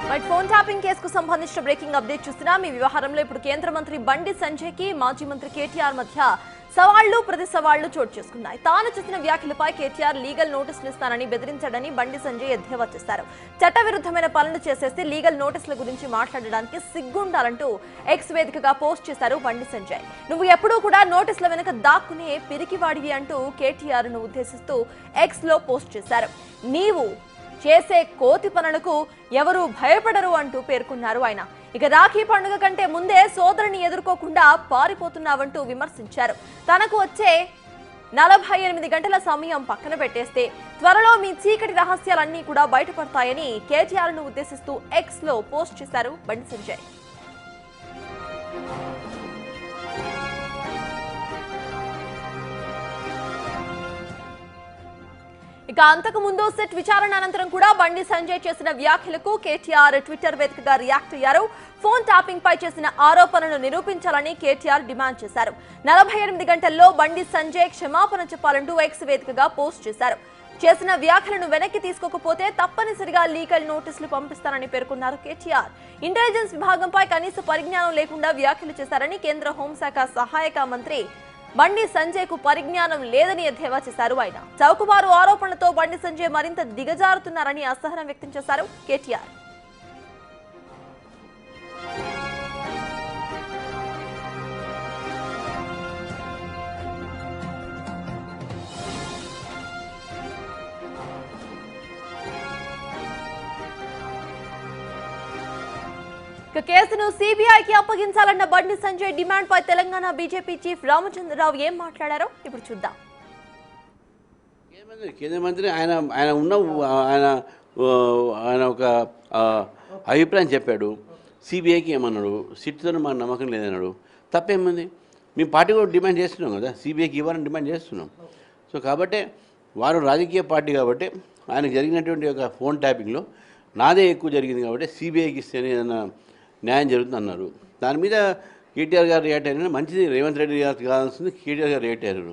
Phone tapping కేసుకు సంబంధించిన breaking update చూస్తున్నాం. ఈ వ్యవహారంలో ఇప్పుడు కేంద్ర మంత్రి బండి సంజయ్ కి మాజీ మంత్రి కేటీఆర్ మధ్య సవాళ్లు ప్రతి సవాళ్లు చోటు చేసుకున్నాయి. తాను చేసిన వ్యాఖ్యలపై కేటీఆర్ లీగల్ నోటీసులు ఇస్తానని బెదిరించాడని బండి సంజయ్ ఎద్దేవా చేశారు. చట్టవిరుద్ధమైన పనులు చేసేస్తే లీగల్ నోటీసుల గురించి మాట్లాడడానికి సిగ్గుండాలంటూ ఎక్స్ వేదికగా పోస్ట్ చేశారు బండి సంజయ్. నువ్వు ఎప్పుడూ కూడా నోటీసుల వెనుక దాక్కునే పిరికివాడివి అంటూ కేటీఆర్ ను ఉద్దేశిస్తూ ఎక్స్ లో పోస్ట్ చేశారు. నీవు చేసే కోతి పనులకు ఎవరూ భయపడరు అంటూ పేర్కొన్నారు ఆయన. ఇక రాఖీ పండుగ కంటే ముందే సోదరుని ఎదుర్కోకుండా పారిపోతున్నావంటూ విమర్శించారు. తనకు వచ్చే 48 గంటల సమయం పక్కన పెట్టేస్తే త్వరలో మీ చీకటి రహస్యాలన్నీ కూడా బయటపడతాయని కేటీఆర్ ను ఉద్దేశిస్తూ ఎక్స్ లో పోస్ట్ చేశారు బండి సంజయ్. ఇక అంతకు ముందు సెట్ విచారణ అనంతరం కూడా బండి సంజయ్ చేసిన వ్యాఖ్యలకు కేటీఆర్ ట్విట్టర్ వేదికగా రియాక్ట్ అయ్యారు. ఫోన్ ట్యాపింగ్ పై చేసిన ఆరోపణలను నిరూపించాలని కేటీఆర్ డిమాండ్ చేశారు. 48 గంటల్లో బండి సంజయ్ క్షమాపణ చెప్పాలంటూ ఎక్స్ వేదికగా పోస్ట్ చేశారు. చేసిన వ్యాఖ్యలను వెనక్కి తీసుకోకపోతే తప్పనిసరిగా లీగల్ నోటీసులు పంపిస్తానని పేర్కొన్నారు కేటీఆర్. ఇంటెలిజెన్స్ విభాగంపై కనీస పరిజ్ఞానం లేకుండా వ్యాఖ్యలు చేశారని కేంద్ర హోంశాఖ సహాయక మంత్రి బండి సంజయ్ కు పరిజ్ఞానం లేదని ఎద్దేవా చేశారు ఆయన. చౌకబారు ఆరోపణలతో బండి సంజయ్ మరింత దిగజారుతున్నారని అసహనం వ్యక్తం చేశారు కేటీఆర్. కేసును సిబిఐకి అప్పగించాలన్న బండి సంజయ్ డిమాండ్ పై తెలంగాణ బీజేపీ చీఫ్ రామచంద్రరావు ఏం మాట్లాడారో ఇప్పుడు చూద్దాం. కేంద్ర మంత్రి ఆయన ఒక అభిప్రాయం చెప్పాడు. సిబిఐకి ఏమన్నాడు, సిట్తో మాకు నమ్మకం లేదన్నాడు. తప్పేముంది? మేము పార్టీ కూడా డిమాండ్ చేస్తున్నాం కదా, సిబిఐకి ఇవ్వాలని డిమాండ్ చేస్తున్నాం. సో కాబట్టి వారు రాజకీయ పార్టీ కాబట్టి ఆయనకు జరిగినటువంటి ఒక ఫోన్ ట్యాపింగ్లో నాదే ఎక్కువ జరిగింది కాబట్టి సిబిఐకి ఇస్తేనే ఏదైనా న్యాయం జరుగుతుంది అన్నారు. దాని మీద కేటీఆర్ గారు రియాక్ట్ అయినా మంచిది. రేవంత్ రెడ్డి గారు కావాల్సింది కేటీఆర్ గారు రియాక్ట్ అయ్యారు.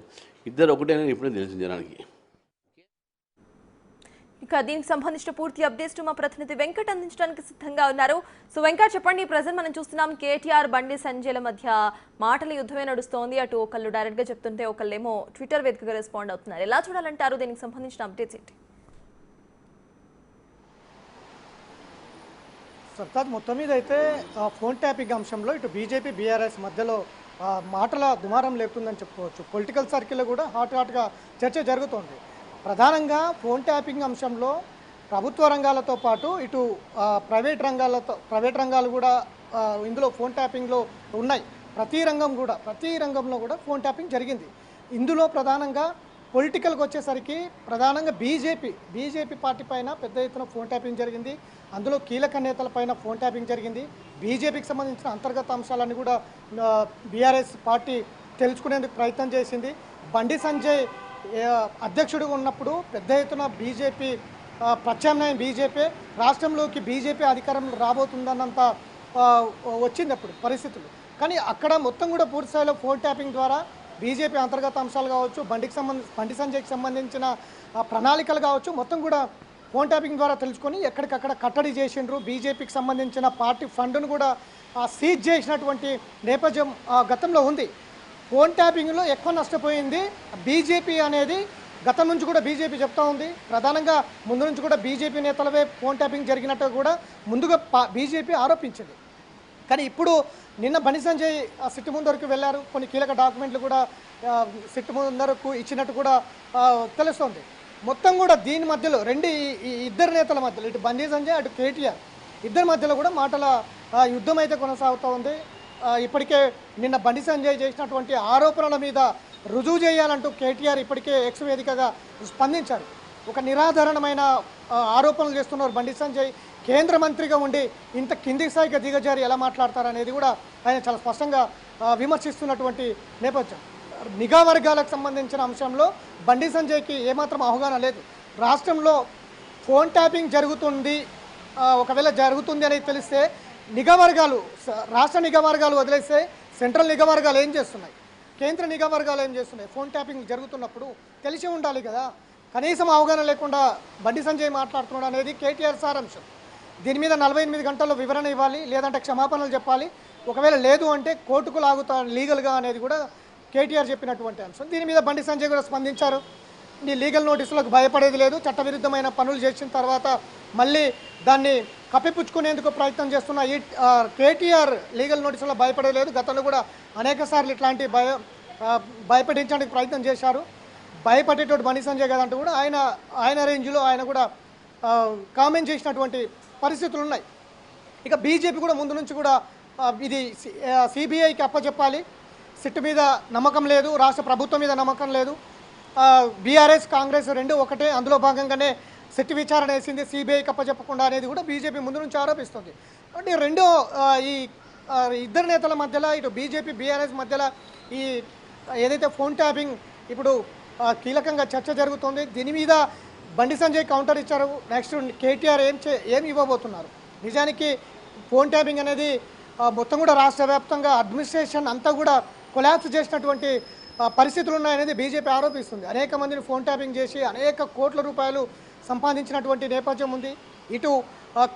ఇద్దరు ఒకటేనా ఇప్పుడే తెలిసింది జనానికి. ఇక దీనికి సంబంధించిన పూర్తి అప్డేట్స్ మా ప్రతినిధి వెంకట్ అందించడానికి సిద్ధంగా ఉన్నారు. సో వెంకట్ చెప్పండి, ప్రజెంట్ మనం చూస్తున్నాం కేటీఆర్ బండి సంజయ్ల మధ్య మాటల యుద్ధమే నడుస్తోంది. అటు ఒకళ్ళు డైరెక్ట్ గా చెప్తుంటే ఒకళ్ళేమో ట్విట్టర్ వేదికగా రెస్పాండ్ అవుతున్నారు. ఎలా చూడాలంటారు? దీనికి సంబంధించిన అప్డేట్స్ ఏంటి? సర్తాజ్ మొత్తం మీద అయితే ఫోన్ ట్యాపింగ్ అంశంలో ఇటు బీజేపీ బీఆర్ఎస్ మధ్యలో మాటల దుమారం లేపుతుందని చెప్పుకోవచ్చు. పొలిటికల్ సర్కిల్లో కూడా హాట్గా చర్చ జరుగుతోంది. ప్రధానంగా ఫోన్ ట్యాపింగ్ అంశంలో ప్రభుత్వ రంగాలతో పాటు ఇటు ప్రైవేట్ రంగాలు కూడా ఇందులో ఫోన్ ట్యాపింగ్లో ఉన్నాయి. ప్రతి రంగంలో కూడా ఫోన్ ట్యాపింగ్ జరిగింది. ఇందులో ప్రధానంగా పొలిటికల్కి వచ్చేసరికి ప్రధానంగా బీజేపీ పార్టీ పైన పెద్ద ఎత్తున ఫోన్ ట్యాపింగ్ జరిగింది. అందులో కీలక నేతల పైన ఫోన్ ట్యాపింగ్ జరిగింది. బీజేపీకి సంబంధించిన అంతర్గత అంశాలన్నీ కూడా బీఆర్ఎస్ పార్టీ తెలుసుకునేందుకు ప్రయత్నం చేసింది. బండి సంజయ్ అధ్యక్షుడిగా ఉన్నప్పుడు పెద్ద ఎత్తున బీజేపీ ప్రత్యామ్నాయం బీజేపీ రాష్ట్రంలోకి బీజేపీ అధికారంలో రాబోతుందన్నంత వచ్చింది అప్పుడు పరిస్థితులు. కానీ అక్కడ మొత్తం కూడా పూర్తి స్థాయిలో ఫోన్ ట్యాపింగ్ ద్వారా బీజేపీ అంతర్గత అంశాలు కావచ్చు, బండి సంజయ్కి సంబంధించిన ప్రణాళికలు కావచ్చు, మొత్తం కూడా ఫోన్ ట్యాపింగ్ ద్వారా తెలుసుకొని ఎక్కడికక్కడ కట్టడి చేసిండ్రు. బీజేపీకి సంబంధించిన పార్టీ ఫండ్ను కూడా సీజ్ చేసినటువంటి నేపథ్యం గతంలో ఉంది. ఫోన్ ట్యాపింగ్లో ఎక్కువ నష్టపోయింది బీజేపీ అనేది గతం నుంచి కూడా బీజేపీ చెప్తా ఉంది. ప్రధానంగా ముందు నుంచి కూడా బీజేపీ నేతలవే ఫోన్ ట్యాపింగ్ జరిగినట్టు కూడా ముందుగా బీజేపీ ఆరోపించింది. కానీ ఇప్పుడు నిన్న బండి సంజయ్ సిట్టు ముందరకు వెళ్ళారు. కొన్ని కీలక డాక్యుమెంట్లు కూడా సిట్టు ముందరకు ఇచ్చినట్టు కూడా తెలుస్తోంది. మొత్తం కూడా దీని మధ్యలో ఇద్దరు నేతల మధ్యలో ఇటు బండి సంజయ్ అటు కేటీఆర్ ఇద్దరి మధ్యలో కూడా మాటల యుద్ధం అయితే కొనసాగుతూ ఉంది. ఇప్పటికే నిన్న బండి సంజయ్ చేసినటువంటి ఆరోపణల మీద రుజువు చేయాలంటూ కేటీఆర్ ఇప్పటికే ఎక్స్ వేదికగా స్పందించారు. ఒక నిరాధారణమైన ఆరోపణలు చేస్తున్నారు బండి సంజయ్. కేంద్ర మంత్రిగా ఉండి ఇంత కింది స్థాయిగా దిగజారి ఎలా మాట్లాడతారనేది కూడా ఆయన చాలా స్పష్టంగా విమర్శిస్తున్నటువంటి నేపథ్యం. నిఘా వర్గాలకు సంబంధించిన అంశంలో బండి సంజయ్కి ఏమాత్రం అవగాహన లేదు. రాష్ట్రంలో ఫోన్ ట్యాపింగ్ జరుగుతుంది, ఒకవేళ జరుగుతుంది అనేది తెలిస్తే రాష్ట్ర నిఘా వర్గాలు వదిలేస్తే సెంట్రల్ నిఘా వర్గాలు ఏం చేస్తున్నాయి, కేంద్ర నిఘా వర్గాలు ఏం చేస్తున్నాయి? ఫోన్ ట్యాపింగ్ జరుగుతున్నప్పుడు తెలిసి ఉండాలి కదా. కనీసం అవగాహన లేకుండా బండి సంజయ్ మాట్లాడుతున్నాడు అనేది కేటీఆర్ సారాంశం. దీని మీద 48 గంటల్లో వివరణ ఇవ్వాలి, లేదంటే క్షమాపణలు చెప్పాలి. ఒకవేళ లేదు అంటే కోర్టుకు లాగుతా లీగల్గా అనేది కూడా కేటీఆర్ చెప్పినటువంటి అంశం. దీని మీద బండి సంజయ్ కూడా స్పందించారు. ఈ లీగల్ నోటీసులకు భయపడేది లేదు, చట్టవిరుద్ధమైన పనులు చేసిన తర్వాత మళ్ళీ దాన్ని కప్పిపుచ్చుకునేందుకు ప్రయత్నం చేస్తున్న ఈ కేటీఆర్ లీగల్ నోటీసులకు భయపడేది లేదు. గతంలో కూడా అనేక సార్లు ఇట్లాంటి భయపెట్టించడానికి ప్రయత్నం చేశారు. భయపడేటోడు బండి సంజయ్ కదంటూ కూడా ఆయన రేంజ్లో ఆయన కూడా కామెంట్ చేసినటువంటి పరిస్థితులు ఉన్నాయి. ఇక బీజేపీ కూడా ముందు నుంచి కూడా ఇది సిబిఐకి అప్పచెప్పాలి, సిట్ మీద నమ్మకం లేదు, రాష్ట్ర ప్రభుత్వం మీద నమ్మకం లేదు, బీఆర్ఎస్ కాంగ్రెస్ రెండు ఒకటే, అందులో భాగంగానే సిట్ విచారణ వేసింది, సిబిఐకి అప్పచెప్పకుండా అనేది కూడా బీజేపీ ముందు నుంచి ఆరోపిస్తుంది. అంటే రెండో ఈ ఇద్దరు నేతల మధ్యలో, ఇటు బీజేపీ బీఆర్ఎస్ మధ్యలో ఈ ఏదైతే ఫోన్ ట్యాపింగ్ ఇప్పుడు కీలకంగా చర్చ జరుగుతుంది. దీని మీద బండి సంజయ్ కౌంటర్ ఇచ్చారు. నెక్స్ట్ కేటీఆర్ ఏం ఇవ్వబోతున్నారు? నిజానికి ఫోన్ ట్యాపింగ్ అనేది మొత్తం కూడా రాష్ట్ర వ్యాప్తంగా అడ్మినిస్ట్రేషన్ అంతా కూడా కొలాప్స్ చేసినటువంటి పరిస్థితులు ఉన్నాయనేది బీజేపీ ఆరోపిస్తుంది. అనేక మందిని ఫోన్ ట్యాపింగ్ చేసి అనేక కోట్ల రూపాయలు సంపాదించినటువంటి నేపథ్యం ఉంది. ఇటు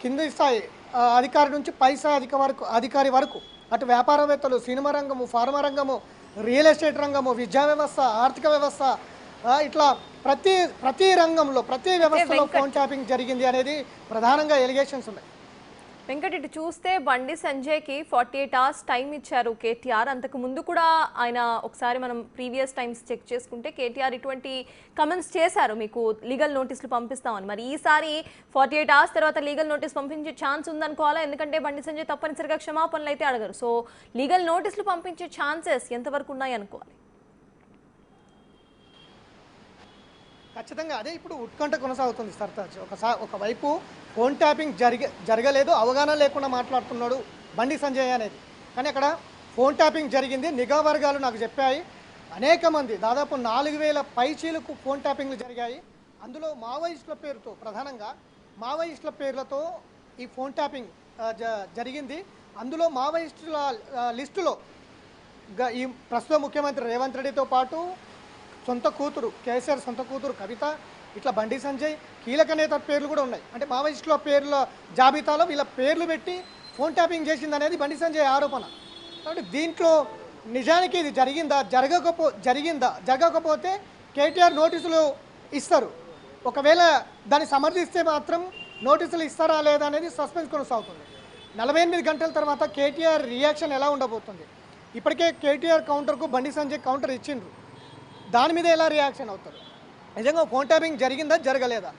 కింది స్థాయి అధికారి నుంచి పై స్థాయి అధికారి వరకు, అటు వ్యాపారవేత్తలు, సినిమా రంగము, ఫార్మా రంగము, రియల్ ఎస్టేట్ రంగము, విద్యా వ్యవస్థ, ఆర్థిక వ్యవస్థ, ఇట్లా ప్రతి రంగంలో ప్రతి వ్యవస్థలో ఫోన్ ట్యాపింగ్ జరిగింది అనేది ప్రధానంగా ఎలిగేషన్స్ ఉన్నాయి. వెంకట్, ఇటు చూస్తే బండి సంజయ్కి 48 hours టైం ఇచ్చారు కేటీఆర్. అంతకు ముందు కూడా ఆయన ఒకసారి మనం ప్రీవియస్ టైమ్స్ చెక్ చేసుకుంటే కేటీఆర్ ఇటువంటి కమెంట్స్ చేశారు, మీకు లీగల్ నోటీసులు పంపిస్తామని. మరి ఈసారి 48 hours తర్వాత లీగల్ నోటీస్ పంపించే ఛాన్స్ ఉందనుకోవాలా? ఎందుకంటే బండి సంజయ్ తప్పనిసరిగా క్షమాపణలు అయితే అడగరు. సో లీగల్ నోటీసులు పంపించే ఛాన్సెస్ ఎంతవరకు ఉన్నాయి అనుకోవాలి? ఖచ్చితంగా అదే ఇప్పుడు ఉత్కంఠ కొనసాగుతుంది సర్తాజ్. ఒకవైపు ఫోన్ ట్యాపింగ్ జరగలేదు, అవగాహన లేకుండా మాట్లాడుతున్నాడు బండి సంజయ్ అనేది. కానీ అక్కడ ఫోన్ ట్యాపింగ్ జరిగింది, నిఘా వర్గాలు నాకు చెప్పాయి. అనేక మంది, దాదాపు 4000 పైచీలకు ఫోన్ ట్యాపింగ్లు జరిగాయి. అందులో మావోయిస్టుల పేరుతో, ప్రధానంగా మావోయిస్టుల పేర్లతో ఈ ఫోన్ ట్యాపింగ్ జరిగింది. అందులో మావోయిస్టుల లిస్టులో ఈ ప్రస్తుత ముఖ్యమంత్రి రేవంత్ రెడ్డితో పాటు సొంత కూతురు కేసీఆర్ సొంత కూతురు కవిత, ఇట్లా బండి సంజయ్ కీలక నేత పేర్లు కూడా ఉన్నాయి. అంటే మావోయిస్టుల పేర్ల జాబితాలో వీళ్ళ పేర్లు పెట్టి ఫోన్ ట్యాపింగ్ చేసింది అనేది బండి సంజయ్ ఆరోపణ. కాబట్టి దీంట్లో నిజానికి ఇది జరగకపోతే కేటీఆర్ నోటీసులు ఇస్తారు. ఒకవేళ దాన్ని సమర్థిస్తే మాత్రం నోటీసులు ఇస్తారా లేదా అనేది సస్పెన్స్ కొనసాగుతుంది. 48 గంటల తర్వాత కేటీఆర్ రియాక్షన్ ఎలా ఉండబోతుంది? ఇప్పటికే కేటీఆర్ కౌంటర్కు బండి సంజయ్ కౌంటర్ ఇచ్చిండ్రు, దాని మీద ఎలా రియాక్షన్ అవుతారు? నిజంగా ఫోన్ ట్యాపింగ్ జరిగిందా జరగలేదా?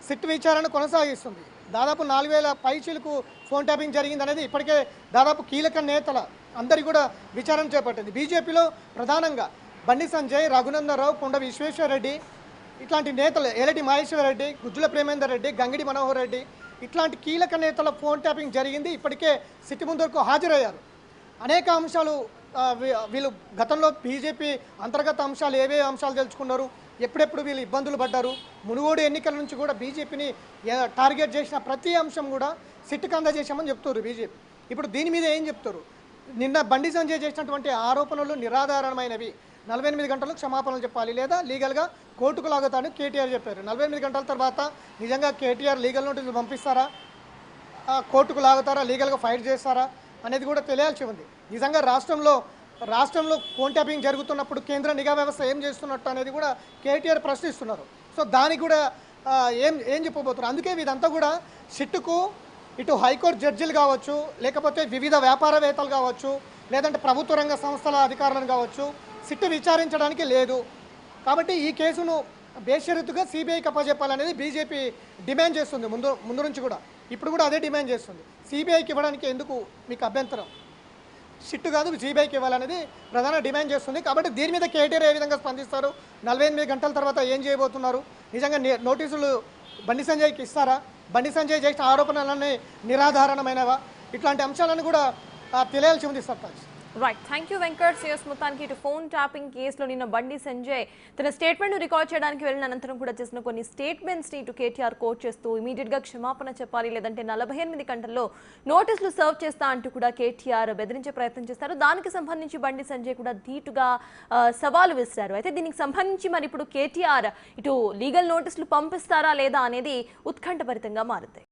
సిట్ విచారణ కొనసాగిస్తుంది. దాదాపు 4000 పైచీలకు ఫోన్ ట్యాపింగ్ జరిగింది అనేది ఇప్పటికే దాదాపు కీలక నేతల అందరికీ కూడా విచారణ చేపట్టింది. బీజేపీలో ప్రధానంగా బండి సంజయ్, రఘునందన్ రావు, కొండ విశ్వేశ్వరరెడ్డి ఇట్లాంటి నేతలు, ఎలటి మహేశ్వరరెడ్డి, గుజ్జుల ప్రేమేందర్ రెడ్డి, గంగిడి మనోహర్ రెడ్డి ఇట్లాంటి కీలక నేతల ఫోన్ ట్యాపింగ్ జరిగింది. ఇప్పటికే సిట్ ముందుకు హాజరయ్యారు. అనేక అంశాలు వీళ్ళు గతంలో బీజేపీ అంతర్గత అంశాలు ఏవే అంశాలు తెలుసుకున్నారు, ఎప్పుడెప్పుడు వీళ్ళు ఇబ్బందులు పడ్డారు, మునుగోడు ఎన్నికల నుంచి కూడా బీజేపీని టార్గెట్ చేసిన ప్రతి అంశం కూడా సిట్కు అందజేశామని చెప్తారు బీజేపీ. ఇప్పుడు దీని మీద ఏం చెప్తారు? నిన్న బండి సంజయ్ చేసినటువంటి ఆరోపణలు నిరాధారణమైనవి, 48 గంటలకు క్షమాపణలు చెప్పాలి, లేదా లీగల్గా కోర్టుకు లాగుతాను కేటీఆర్ చెప్పారు. 48 గంటల తర్వాత నిజంగా కేటీఆర్ లీగల్ నోటీసులు పంపిస్తారా, కోర్టుకు లాగుతారా, లీగల్గా ఫైట్ చేస్తారా అనేది కూడా తెలియాల్సి ఉంది. నిజంగా రాష్ట్రంలో ఫోన్ ట్యాపింగ్ జరుగుతున్నప్పుడు కేంద్ర నిఘా వ్యవస్థ ఏం చేస్తున్నట్టు అనేది కూడా కేటీఆర్ ప్రశ్నిస్తున్నారు. సో దానికి కూడా ఏం చెప్పబోతున్నారు? అందుకే ఇదంతా కూడా సిట్టుకు ఇటు హైకోర్టు జడ్జిలు కావచ్చు, లేకపోతే వివిధ వ్యాపారవేత్తలు కావచ్చు, లేదంటే ప్రభుత్వ రంగ సంస్థల అధికారులను కావచ్చు, సిట్టు విచారించడానికి లేదు. కాబట్టి ఈ కేసును బేషరతుగా సిబిఐకి అప్పచెప్పాలనేది బీజేపీ డిమాండ్ చేస్తుంది ముందు నుంచి కూడా. ఇప్పుడు కూడా అదే డిమాండ్ చేస్తుంది. సిబిఐకి ఇవ్వడానికి ఎందుకు మీకు అభ్యంతరం? సిట్టు కాదు సిబిఐకి ఇవ్వాలనేది ప్రధాన డిమాండ్ చేస్తుంది. కాబట్టి దీని మీద కేటీఆర్ ఏ విధంగా స్పందిస్తారు, 48 గంటల తర్వాత ఏం చేయబోతున్నారు, నిజంగా నోటీసులు బండి సంజయ్కి ఇస్తారా, బండి సంజయ్ చేసిన ఆరోపణలన్నీ నిరాధారణమైనవా, ఇట్లాంటి అంశాలను కూడా తెలియాల్సి ఉంది Sartaj. Right, thank you Venkat. CS మొత్తానికి ఇటు ఫోన్ ట్యాపింగ్ కేసులో నిన్న బండి సంజయ్ తన స్టేట్మెంట్ రికార్డ్ చేయడానికి వెళ్ళిన అనంతరం కూడా చేసిన కొన్ని స్టేట్మెంట్స్ని ఇటు కేటీఆర్ కోట్ చేస్తూ ఇమీడియట్గా క్షమాపణ చెప్పాలి, లేదంటే 48 గంటల్లో నోటీసులు సర్వ్ చేస్తా అంటూ కూడా కేటీఆర్ బెదిరించే ప్రయత్నం చేస్తారు. దానికి సంబంధించి బండి సంజయ్ కూడా ధీటుగా సవాలు విసిరారు. అయితే దీనికి సంబంధించి మరి ఇప్పుడు కేటీఆర్ ఇటు లీగల్ నోటీసులు పంపిస్తారా లేదా అనేది ఉత్కంఠభరితంగా మారుతాయి.